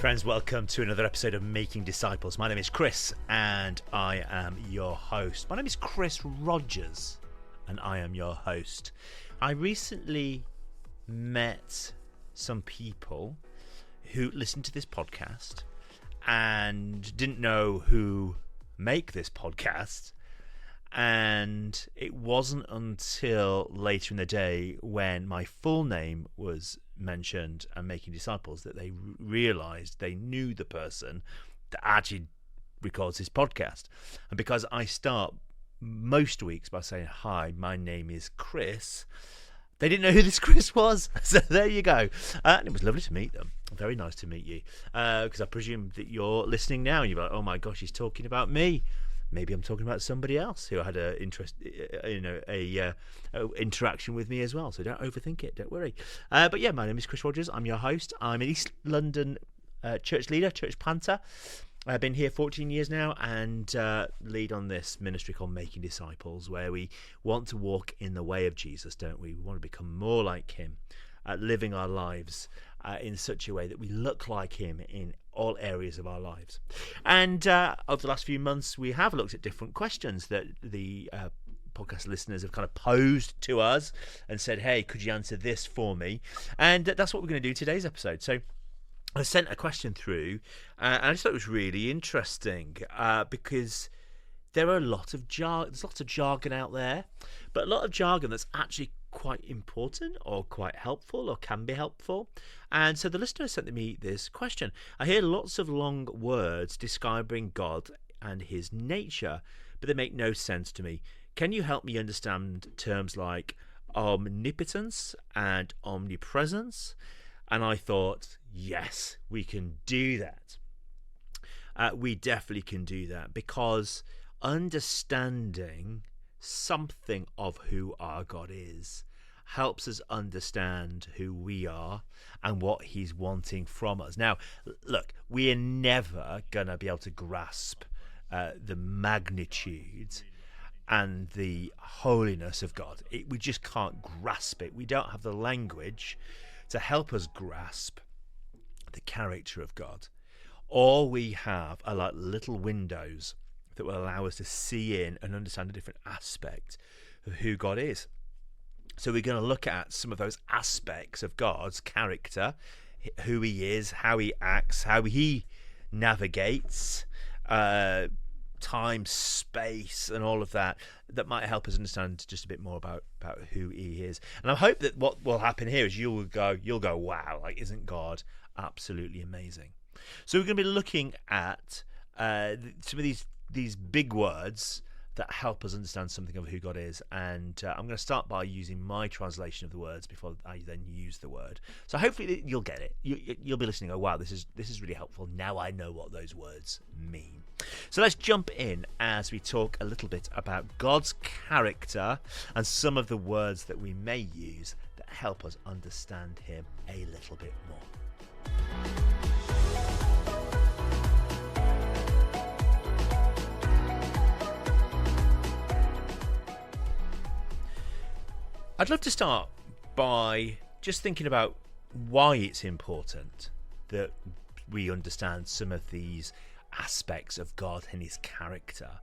Friends, welcome to another episode of Making Disciples. My name is Chris and I am your host. My name is Chris Rogers and I am your host. I recently met some people who listened to this podcast and didn't know who make this podcast. And it wasn't until later in the day when my full name was mentioned and Making Disciples that they realised they knew the person that actually records this podcast. And because I start most weeks by saying, "Hi, my name is Chris," they didn't know who this Chris was. So there you go. And it was lovely to meet them. Very nice to meet you. Because I presume that you're listening now and you're like, "Oh my gosh, he's talking about me." Maybe I'm talking about somebody else who had a interaction with me as well. So don't overthink it. Don't worry. But yeah, my name is Chris Rogers. I'm your host. I'm an East London church leader, church planter. I've been here 14 years now and lead on this ministry called Making Disciples, where we want to walk in the way of Jesus, don't we? We want to become more like him, living our lives in such a way that we look like him in all areas of our lives. And over the last few months, we have looked at different questions that the podcast listeners have kind of posed to us and said, "Hey, could you answer this for me?" And that's what we're going to do today's episode. So I sent a question through and I just thought it was really interesting because there are there's lots of jargon out there, but a lot of jargon that's actually quite important or quite helpful or can be helpful. And so the listener sent me this question. I hear lots of long words describing God and his nature, but they make no sense to me. Can you help me understand terms like omnipotence and omnipresence? And I thought, yes, we can do that. We definitely can do that, because understanding something of who our God is helps us understand who we are and what he's wanting from us. Now, look, we are never going to be able to grasp the magnitude and the holiness of God. We just can't grasp it. We don't have the language to help us grasp the character of God. All we have are like little windows that will allow us to see in and understand a different aspect of who God is. So we're going to look at some of those aspects of God's character, who he is, how he acts, how he navigates time, space, and all of that might help us understand just a bit more about who he is. And I hope that what will happen here is you'll go, wow, like, isn't God absolutely amazing? So we're going to be looking at some of these big words that help us understand something of who God is, and I'm going to start by using my translation of the words before I then use the word. So hopefully you'll get it. You'll be listening. Oh wow, this is really helpful. Now I know what those words mean. So let's jump in as we talk a little bit about God's character and some of the words that we may use that help us understand him a little bit more. I'd love to start by just thinking about why it's important that we understand some of these aspects of God and his character.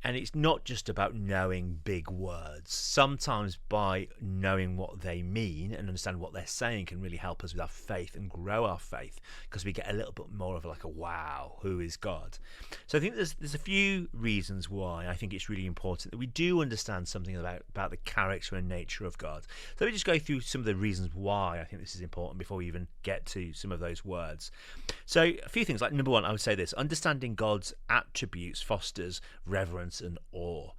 And it's not just about knowing big words. Sometimes by knowing what they mean and understand what they're saying can really help us with our faith and grow our faith, because we get a little bit more of like a wow, who is God? So I think there's a few reasons why I think it's really important that we do understand something about the character and nature of God. So let me just go through some of the reasons why I think this is important before we even get to some of those words. So a few things, like number one, I would say this: understanding God's attributes fosters reverence and awe.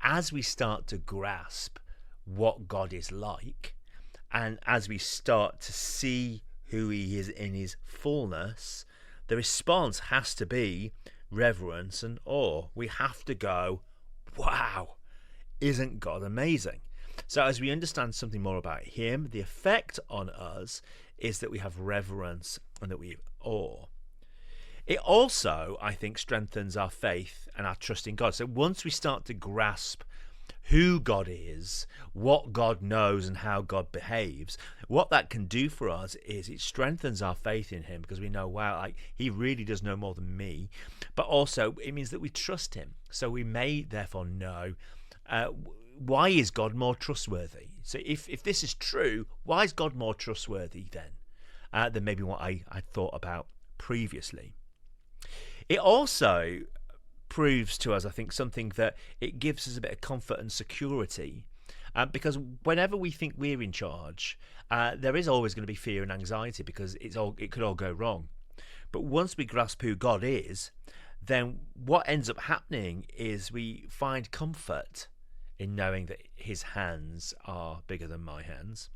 As we start to grasp what God is like, and as we start to see who he is in his fullness, the response has to be reverence and awe. We have to go, wow, isn't God amazing? So as we understand something more about him, the effect on us is that we have reverence and that we have awe. It also, I think, strengthens our faith and our trust in God. So once we start to grasp who God is, what God knows, and how God behaves, what that can do for us is it strengthens our faith in him, because we know, wow, like he really does know more than me. But also it means that we trust him. So we may therefore know why is God more trustworthy. So if this is true, why is God more trustworthy then than maybe what I thought about previously? It also proves to us, I think, something that it gives us a bit of comfort and security, because whenever we think we're in charge, there is always going to be fear and anxiety, because it could all go wrong. But once we grasp who God is, then what ends up happening is we find comfort in knowing that his hands are bigger than my hands,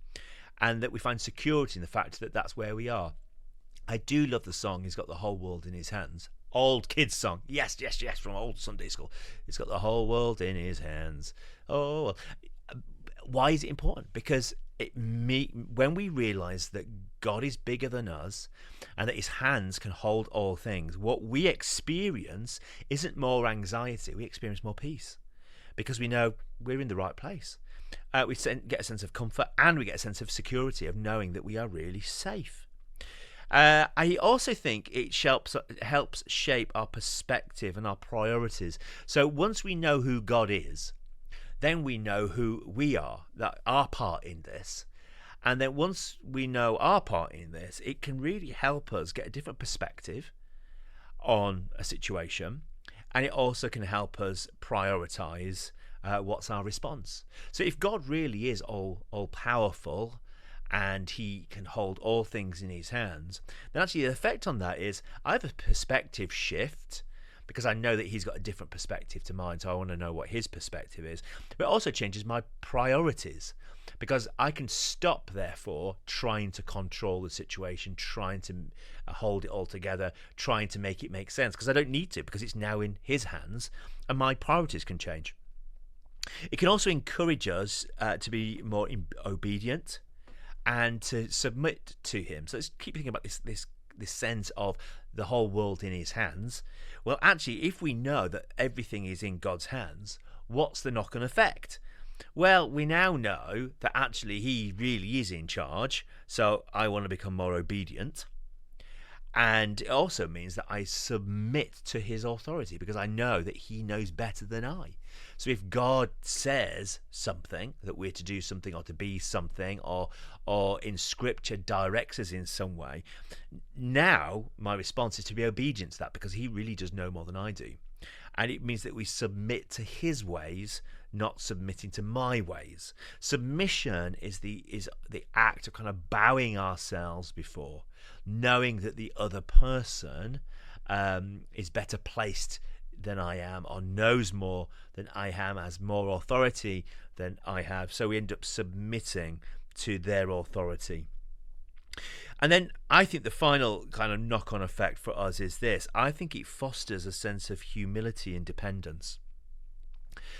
and that we find security in the fact that that's where we are. I do love the song, he's got the whole world in his hands. Old kids song, yes, from old Sunday school. He's got the whole world in his hands. Oh, well. Why is it important? Because when we realize that God is bigger than us and that his hands can hold all things, what we experience isn't more anxiety, we experience more peace, because we know we're in the right place. We get a sense of comfort, and we get a sense of security of knowing that we are really safe. I also think it helps shape our perspective and our priorities. So once we know who God is, then we know who we are, that our part in this. And then once we know our part in this, it can really help us get a different perspective on a situation. And it also can help us prioritize what's our response. So if God really is all powerful, and he can hold all things in his hands, then actually the effect on that is I have a perspective shift, because I know that he's got a different perspective to mine, so I want to know what his perspective is. But it also changes my priorities, because I can stop, therefore, trying to control the situation, trying to hold it all together, trying to make it make sense, because I don't need to, because it's now in his hands, and my priorities can change. It can also encourage us to be more obedient and to submit to him. So let's keep thinking about this sense of the whole world in his hands. Well, actually, if we know that everything is in God's hands, what's the knock-on effect? Well, we now know that actually he really is in charge, so I want to become more obedient. And it also means that I submit to his authority, because I know that he knows better than I. So if God says something, that we're to do something or to be something, or in scripture directs us in some way, now my response is to be obedient to that, because he really does know more than I do. And it means that we submit to his ways, not submitting to my ways. Submission is the act of kind of bowing ourselves before, knowing that the other person is better placed than I am, or knows more than I am, has more authority than I have. So we end up submitting to their authority. And then I think the final kind of knock-on effect for us is this. I think it fosters a sense of humility and dependence.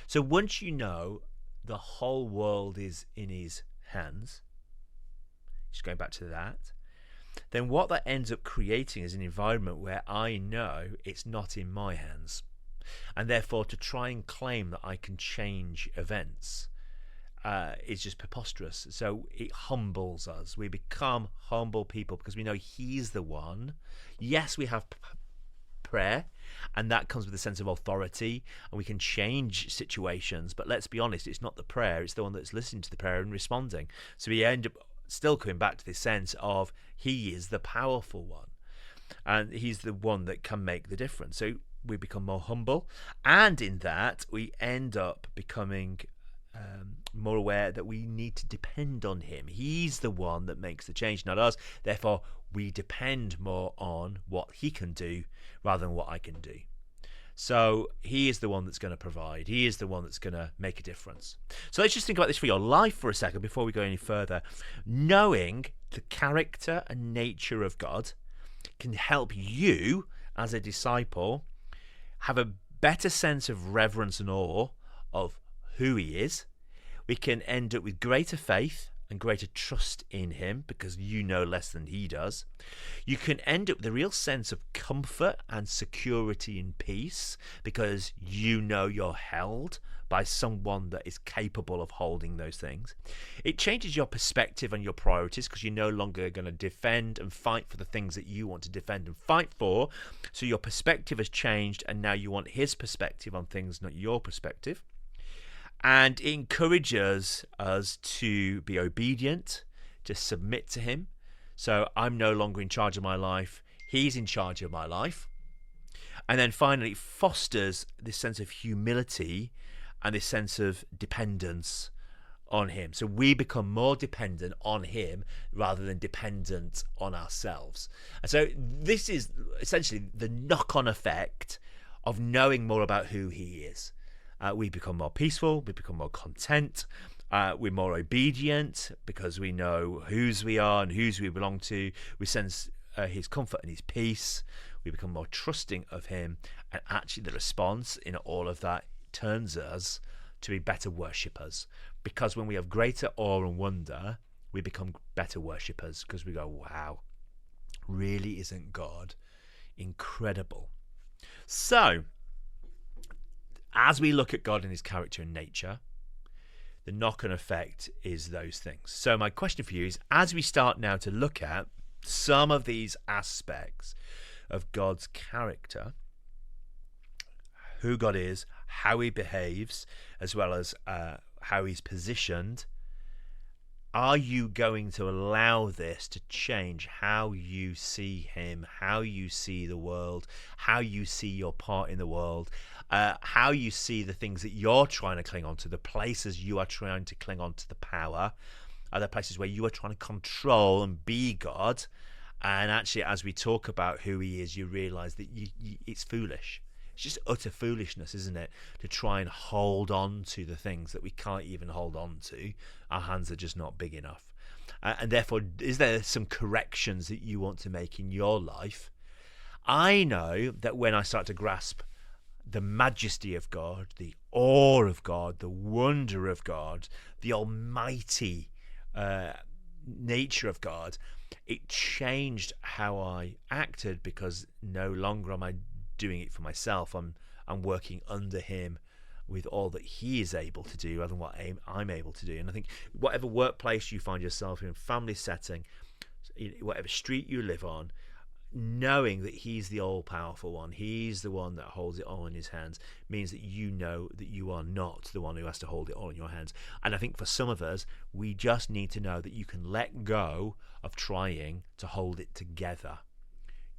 So once you know the whole world is in his hands, just going back to that, then what that ends up creating is an environment where I know it's not in my hands. And therefore, to try and claim that I can change events is just preposterous. So it humbles us. We become humble people, because we know he's the one. Yes, we have prayer, and that comes with a sense of authority, and we can change situations. But let's be honest, it's not the prayer, it's the one that's listening to the prayer and responding. So we end up still coming back to this sense of he is the powerful one, and he's the one that can make the difference. So we become more humble, and in that we end up becoming more aware that we need to depend on him. He's the one that makes the change, not us. Therefore, we depend more on what he can do rather than what I can do. So he is the one that's going to provide. He is the one that's going to make a difference. So let's just think about this for your life for a second before we go any further. Knowing the character and nature of God can help you as a disciple have a better sense of reverence and awe of who he is. We can end up with greater faith and greater trust in him because you know less than he does. You can end up with a real sense of comfort and security and peace because you know you're held by someone that is capable of holding those things. It changes your perspective and your priorities because you're no longer going to defend and fight for the things that you want to defend and fight for. So your perspective has changed, and now you want his perspective on things, not your perspective. And it encourages us to be obedient, to submit to him. So I'm no longer in charge of my life. He's in charge of my life. And then finally, it fosters this sense of humility and this sense of dependence on him. So we become more dependent on him rather than dependent on ourselves. And so this is essentially the knock-on effect of knowing more about who he is. We become more peaceful, we become more content, we're more obedient because we know whose we are and whose we belong to. We sense his comfort and his peace. We become more trusting of him. And actually the response in all of that turns us to be better worshippers, because when we have greater awe and wonder, we become better worshippers because we go, wow, really isn't God incredible? So as we look at God and his character and nature, the knock-on effect is those things. So my question for you is, as we start now to look at some of these aspects of God's character, who God is, how he behaves, as well as how he's positioned, are you going to allow this to change how you see him, how you see the world, how you see your part in the world, how you see the things that you're trying to cling on to, the places you are trying to cling on to the power, are there places where you are trying to control and be God? And actually, as we talk about who he is, you realize that it's foolish. It's just utter foolishness, isn't it, to try and hold on to the things that we can't even hold on to. Our hands are just not big enough. And therefore, is there some corrections that you want to make in your life? I know that when I start to grasp the majesty of God, the awe of God, the wonder of God, the almighty nature of God, it changed how I acted, because no longer am I doing it for myself. I'm working under him with all that he is able to do rather than what I'm able to do. And I think whatever workplace you find yourself in, family setting, whatever street you live on, knowing that he's the all-powerful one, he's the one that holds it all in his hands, means that you know that you are not the one who has to hold it all in your hands. And I think for some of us, we just need to know that you can let go of trying to hold it together.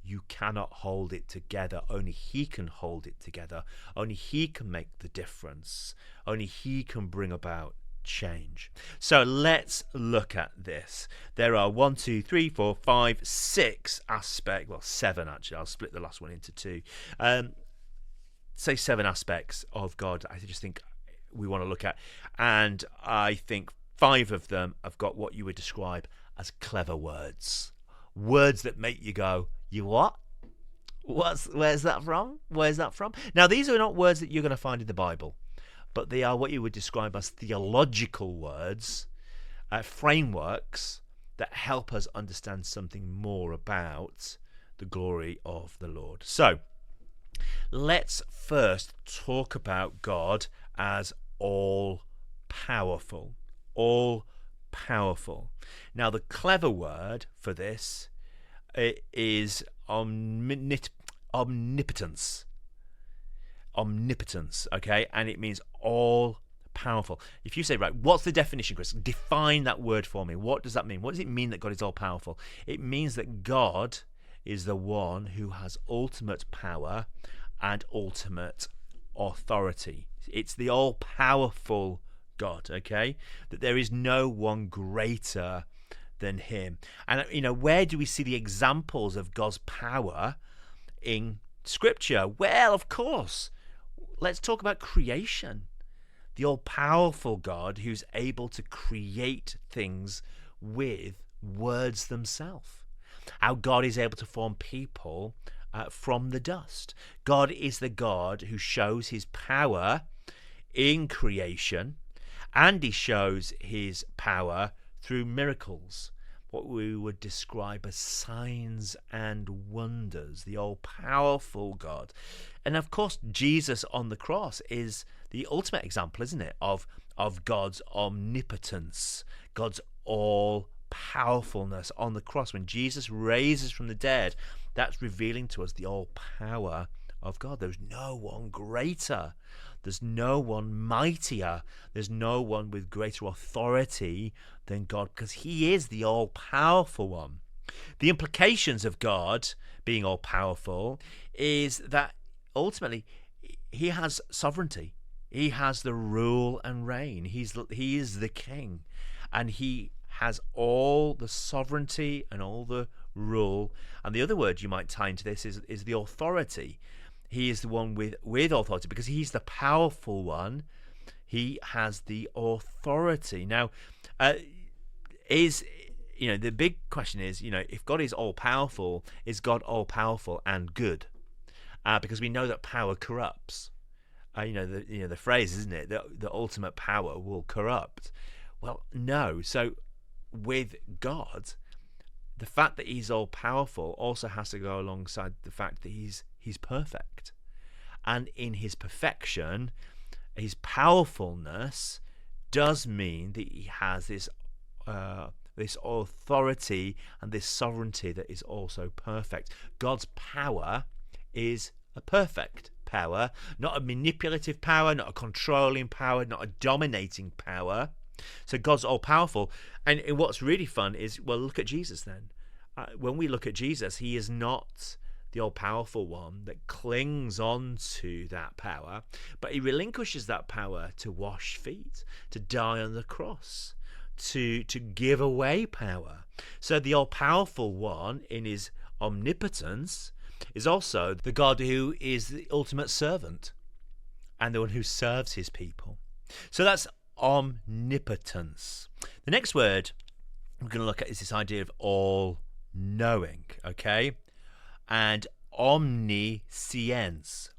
You cannot hold it together. Only he can hold it together. Only he can make the difference. Only he can bring about change. So let's look at this. There are 1, 2, 3, 4, 5, 6 aspects. Well, 7 actually. I'll split the last one into 2. Say 7 aspects of God I just think we want to look at. And I think 5 of them have got what you would describe as clever words. Words that make you go, you what? Where's that from? Where's that from? Now, these are not words that you're going to find in the Bible, but they are what you would describe as theological words, frameworks that help us understand something more about the glory of the Lord. So, let's first talk about God as all-powerful. All-powerful. Now, the clever word for this is omnipotence. Omnipotence, okay? And it means all powerful. If you say, right, what's the definition, Chris? Define that word for me. What does that mean? What does it mean that God is all powerful? It means that God is the one who has ultimate power and ultimate authority. It's the all powerful God, okay? That there is no one greater than him. And where do we see the examples of God's power in Scripture? Well, of course, let's talk about creation. The all-powerful God who's able to create things with words themselves. How God is able to form people from the dust. God is the God who shows his power in creation, and he shows his power through miracles, what we would describe as signs and wonders, the all-powerful God. And of course, Jesus on the cross is the ultimate example, isn't it, of God's omnipotence, God's all-powerfulness on the cross. When Jesus raises from the dead, that's revealing to us the all-power of God. There's no one greater. There's no one mightier. There's no one with greater authority than God, because he is the all-powerful one. The implications of God being all-powerful is that ultimately he has sovereignty. He has the rule and reign. He is the king, and he has all the sovereignty and all the rule. And the other word you might tie into this is the authority. He is the one with authority, because he's the powerful one. He has the authority. Now, the big question is, if God is all powerful, is God all powerful and good? Because we know that power corrupts. The phrase, isn't it? The ultimate power will corrupt. Well, no. So with God, the fact that he's all powerful also has to go alongside the fact that he's perfect, and in his perfection, his powerfulness does mean that he has this authority and this sovereignty that is also perfect. God's power is a perfect power, not a manipulative power, not a controlling power, not a dominating power. So God's all powerful. And what's really fun is, well, look at Jesus then. When we look at Jesus, he is not the all-powerful one that clings on to that power, but he relinquishes that power to wash feet, to die on the cross, to give away power. So the all-powerful one in his omnipotence is also the God who is the ultimate servant and the one who serves his people. So that's omnipotence. The next word we're going to look at is this idea of all-knowing, okay? And omniscience,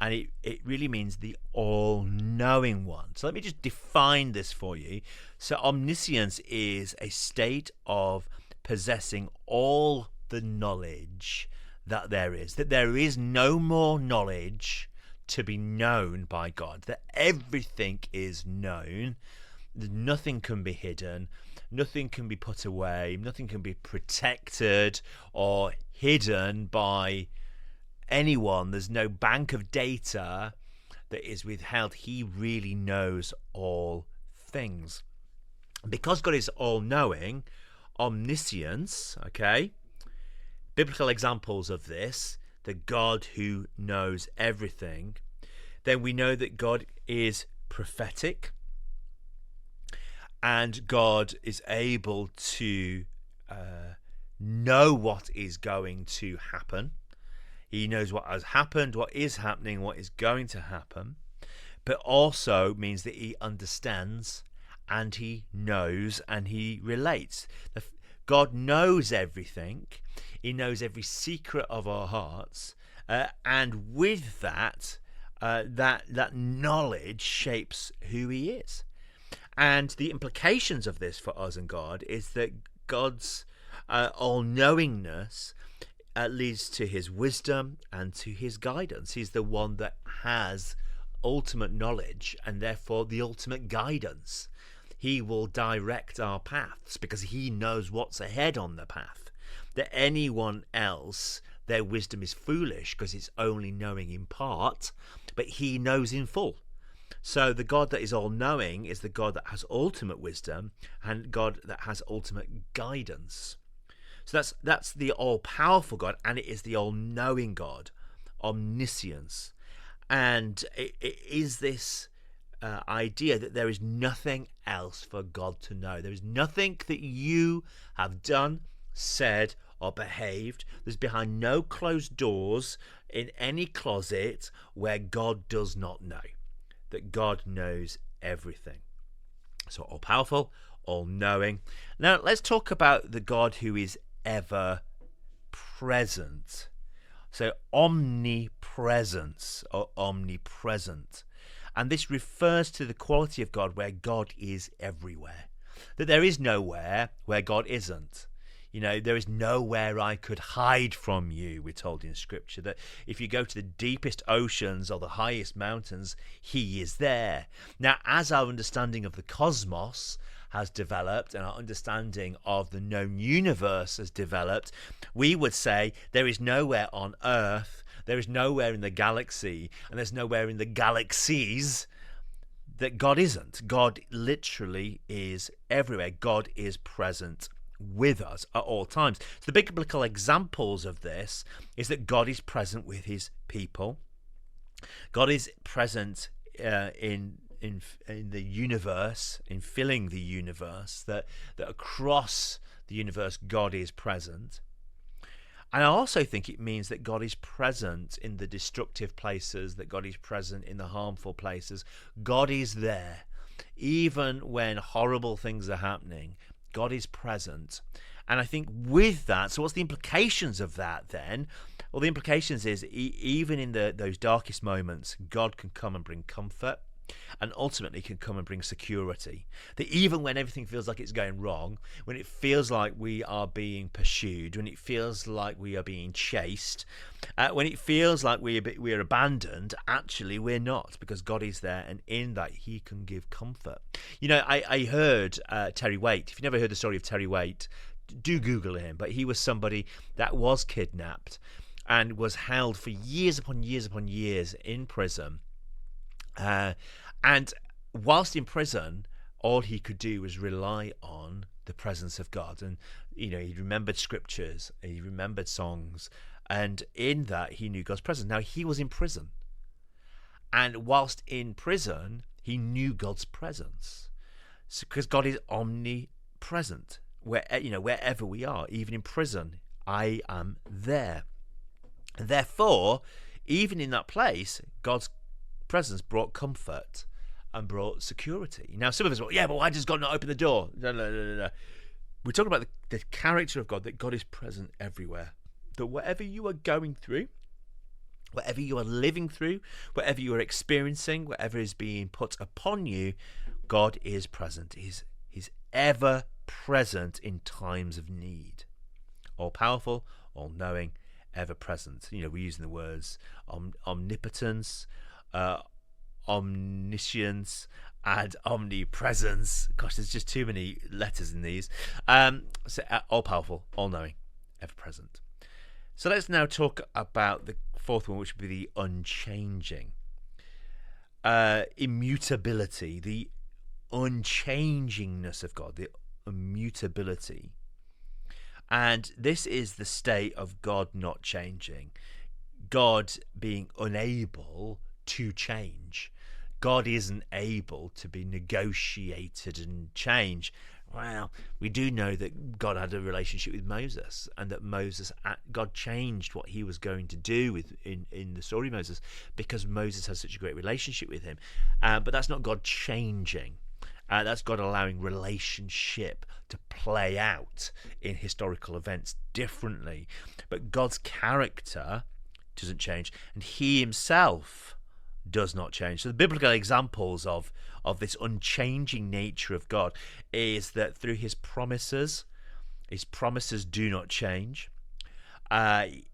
and it really means the all-knowing one. So let me just define this for you. So omniscience is a state of possessing all the knowledge that there is no more knowledge to be known by God, that everything is known, that nothing can be hidden, nothing can be put away, nothing can be protected or hidden by anyone. There's no bank of data that is withheld. He really knows all things. Because God is all-knowing, omniscience, okay, biblical examples of this, the God who knows everything, then we know that God is prophetic, and God is able to know what is going to happen. He knows what has happened, what is happening, what is going to happen, but also means that he understands and he knows and he relates. God knows everything. He knows every secret of our hearts, and with that, that knowledge shapes who he is. And the implications of this for us and God is that God's all-knowingness leads to his wisdom and to his guidance. He's the one that has ultimate knowledge and therefore the ultimate guidance. He will direct our paths because he knows what's ahead on the path. That anyone else, their wisdom is foolish because it's only knowing in part, but he knows in full. So the God that is all-knowing is the God that has ultimate wisdom and God that has ultimate guidance. So that's the all-powerful God, and it is the all-knowing God, omniscience. And it is this idea that there is nothing else for God to know. There is nothing that you have done, said, or behaved. There's behind no closed doors in any closet where God does not know. That God knows everything. So all-powerful, all-knowing. Now let's talk about the God who is ever present. So omnipresence or omnipresent. And this refers to the quality of God where God is everywhere. that there is nowhere where God isn't. There is nowhere I could hide from you, we're told in Scripture, that if you go to the deepest oceans or the highest mountains, he is there. Now, as our understanding of the cosmos has developed and our understanding of the known universe has developed, we would say there is nowhere on Earth, there is nowhere in the galaxy, and there's nowhere in the galaxies that God isn't. God literally is everywhere. God is present with us at all times. So the biblical examples of this is that God is present with his people. God is present in the universe, in filling the universe, that across the universe God is present. And I also think it means that God is present in the destructive places, that God is present in the harmful places. God is there. Even when horrible things are happening, God is present. And I think with that, so what's the implications of that then? Well, the implications is even in those darkest moments, God can come and bring comfort, and ultimately can come and bring security. That even when everything feels like it's going wrong, when it feels like we are being pursued, when it feels like we are being chased, when it feels like we're abandoned, actually we're not, because God is there, and in that he can give comfort. I heard Terry Waite. If you've never heard the story of Terry Waite, do Google him. But he was somebody that was kidnapped and was held for years upon years upon years in prison. And whilst in prison, all he could do was rely on the presence of God. And, he remembered scriptures, he remembered songs, and in that he knew God's presence. Now, he was in prison. And whilst in prison, he knew God's presence. Because God is omnipresent. Wherever we are, even in prison, I am there. And therefore, even in that place, God's presence brought comfort and brought security. Now, some of us go, yeah, but why does God not open the door? No. We're talking about the character of God, that God is present everywhere. That whatever you are going through, whatever you are living through, whatever you are experiencing, whatever is being put upon you, God is present. He's ever present in times of need. All-powerful, all-knowing, ever-present. We're using the words omnipotence, omniscience, and omnipresence. Gosh, there's just too many letters in these. All-powerful, all-knowing, ever-present. So let's now talk about the fourth one, which would be the unchanging. Immutability, the unchangingness of God, the immutability. And this is the state of God not changing. God being unable to change. God isn't able to be negotiated and change. Well, we do know that God had a relationship with Moses, and that God changed what he was going to do in the story of Moses, because Moses has such a great relationship with him. But that's not God changing. That's God allowing relationship to play out in historical events differently. But God's character doesn't change, and he himself does not change. So the biblical examples of this unchanging nature of God is that through his promises do not change.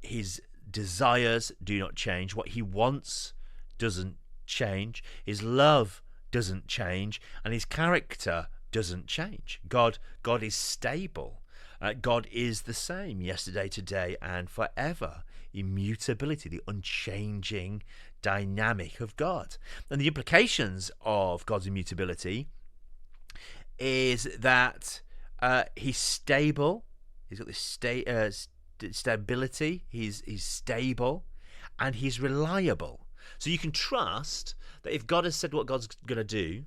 His desires do not change. What he wants doesn't change. His love doesn't change, and his character doesn't change. God is stable. God is the same yesterday, today, and forever. Immutability, the unchanging dynamic of God. And the implications of God's immutability is that he's stable. He's got this stability. He's stable, and he's reliable. So you can trust that if God has said what God's going to do,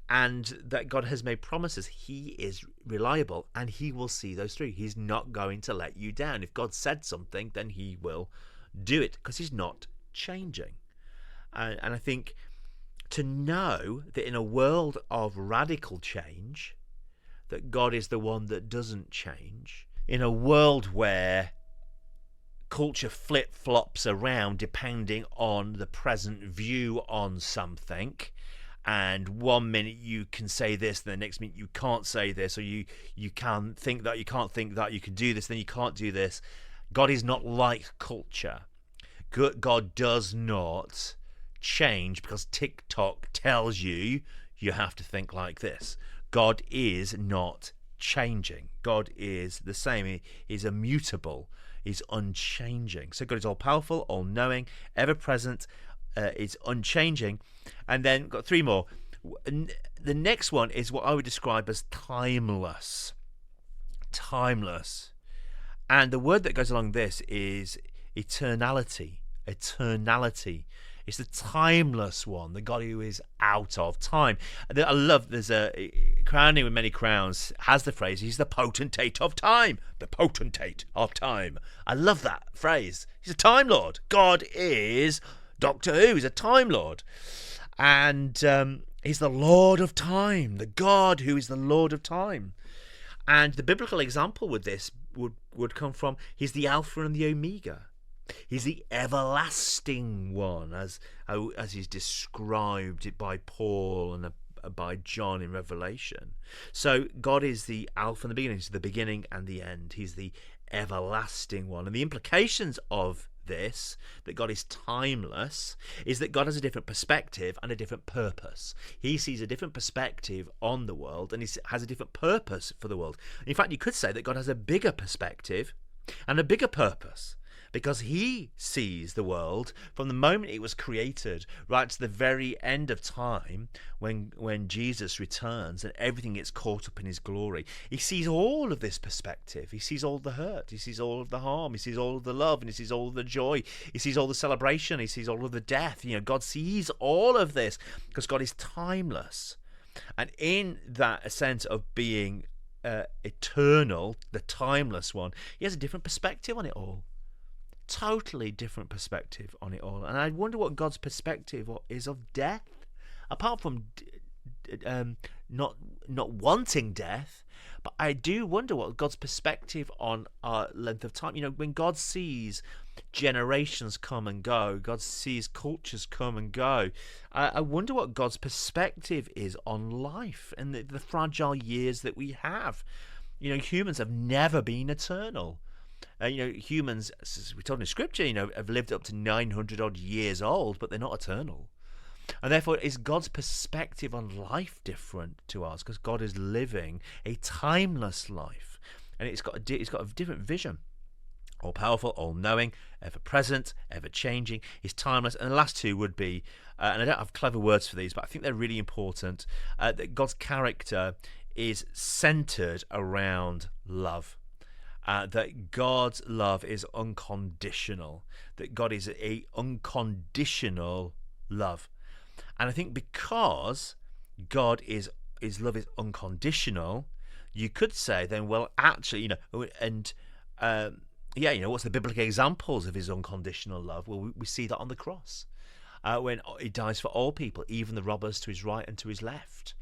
and that God has made promises, he is reliable, and he will see those through. He's not going to let you down. If God said something, then he will do it, because he's not changing. And I think to know that in a world of radical change, that God is the one that doesn't change, in a world where culture flip-flops around depending on the present view on something, and 1 minute you can say this, and the next minute you can't say this, or you can think that, you can't think that, you can do this, then you can't do this. God is not like culture. God does not change because TikTok tells you have to think like this. God is not changing. God is the same. He's immutable. He's unchanging. So God is all powerful, all knowing, ever present. Is unchanging. And then got three more. The next one is what I would describe as timeless. Timeless. And the word that goes along this is eternality. Eternality. It's the timeless one, the God who is out of time. I love, there's a crowning with many crowns has the phrase, he's the potentate of time. The potentate of time. I love that phrase. He's a Time Lord. God is Doctor Who. He's a Time Lord. And he's the Lord of time. The God who is the Lord of time. And the biblical example with this would come from, he's the Alpha and the Omega. He's the everlasting one, as he's described by Paul and by John in Revelation. So God is the Alpha and the beginning. He's the beginning and the end. He's the everlasting one. And the implications of this, that God is timeless, is that God has a different perspective and a different purpose. He sees a different perspective on the world, and he has a different purpose for the world. In fact, you could say that God has a bigger perspective and a bigger purpose, because he sees the world from the moment it was created right to the very end of time, when Jesus returns and everything gets caught up in his glory. He sees all of this perspective. He sees all the hurt. He sees all of the harm. He sees all of the love, and he sees all of the joy. He sees all the celebration. He sees all of the death. God sees all of this because God is timeless. And in that sense of being eternal, the timeless one, he has a different perspective on it all. Totally different perspective on it all. And I wonder what God's perspective is of death, apart from not wanting death. But I do wonder what God's perspective on our length of time. When God sees generations come and go, God sees cultures come and go, I wonder what God's perspective is on life and the fragile years that we have. Humans have never been eternal. Humans, as we're told in Scripture, have lived up to 900 odd years old, but they're not eternal. And therefore, is God's perspective on life different to ours? Because God is living a timeless life, and it's got a different vision. All powerful, all knowing, ever present, ever changing. He's timeless. And the last two would be, and I don't have clever words for these, but I think they're really important. That God's character is centered around love. That God's love is unconditional, that God is a unconditional love. And I think because God his love is unconditional, you could say then, well, actually, what's the biblical examples of his unconditional love? Well, we see that on the cross. When he dies for all people, even the robbers to his right and to his left.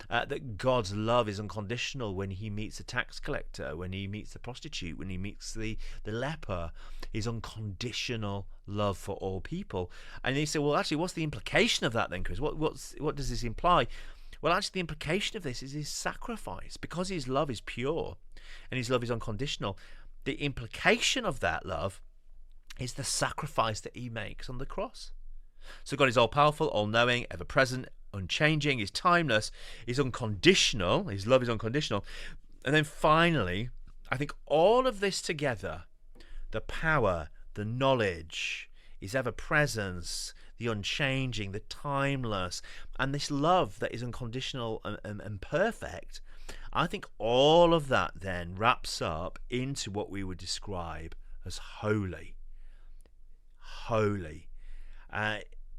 That God's love is unconditional when he meets the tax collector, when he meets the prostitute, when he meets the leper. His unconditional love for all people. And you say, well, actually, what's the implication of that then, Chris? What does this imply? Well, actually, the implication of this is his sacrifice. Because his love is pure and his love is unconditional, the implication of that love is the sacrifice that he makes on the cross. So God is all-powerful, all-knowing, ever-present, unchanging, he's timeless, he's unconditional, his love is unconditional. And then finally, I think all of this together, the power, the knowledge, his ever-presence, the unchanging, the timeless, and this love that is unconditional and perfect, I think all of that then wraps up into what we would describe as holy. Holy.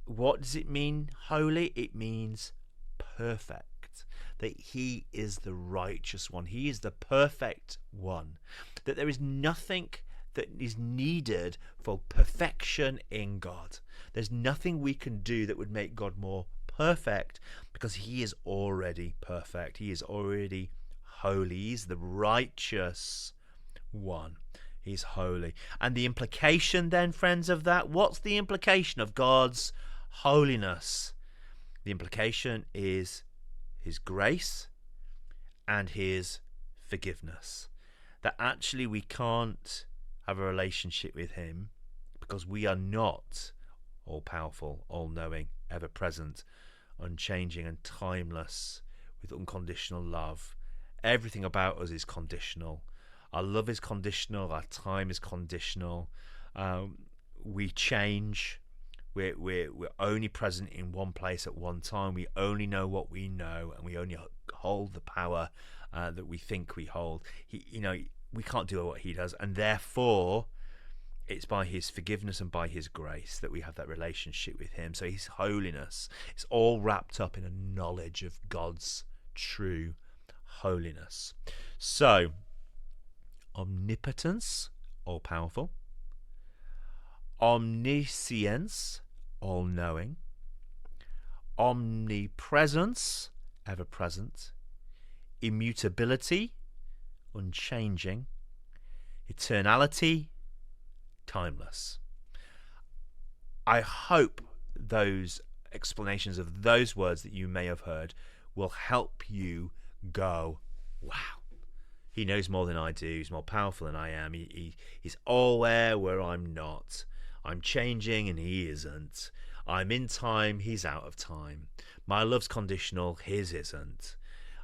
What does it mean, holy? It means perfect. That he is the righteous one. He is the perfect one. That there is nothing that is needed for perfection in God. There's nothing we can do that would make God more perfect, because he is already perfect. He is already holy. He's the righteous one. He's holy. And the implication then, friends, of that, what's the implication of God's holiness? The implication is his grace and his forgiveness. That actually we can't have a relationship with him because we are not all-powerful, all-knowing, ever-present, unchanging and timeless, with unconditional love. Everything about us is conditional. Our love is conditional. Our time is conditional. We change. We're only present in one place at one time. We only know what we know, and we only hold the power that we think we hold. We can't do what he does, and therefore it's by his forgiveness and by his grace that we have that relationship with him. So his holiness, it's all wrapped up in a knowledge of God's true holiness. So omnipotence, all powerful; omniscience, all knowing; omnipresence, ever present; immutability, unchanging; eternality, timeless. I hope those explanations of those words that you may have heard will help you go, wow, he knows more than I do. He's more powerful than I am. He's all there where I'm not. I'm changing and he isn't. I'm in time, he's out of time. My love's conditional, his isn't.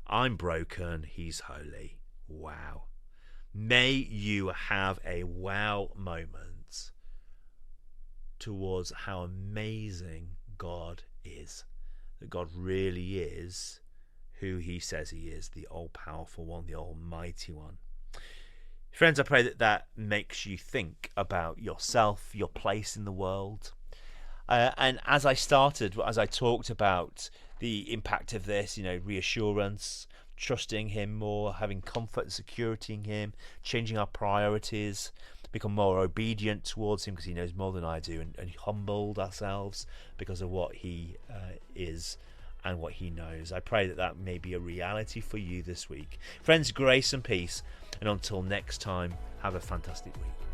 I'm broken, he's holy. Wow. May you have a wow moment towards how amazing God is. That God really is who he says he is, the all-powerful one, the almighty one. Friends, I pray that makes you think about yourself, your place in the world. And as I talked about the impact of this, reassurance, trusting him more, having comfort and security in him, changing our priorities, become more obedient towards him because he knows more than I do, and humbled ourselves because of what he is and what he knows. I pray that may be a reality for you this week. Friends, grace and peace, and until next time, have a fantastic week.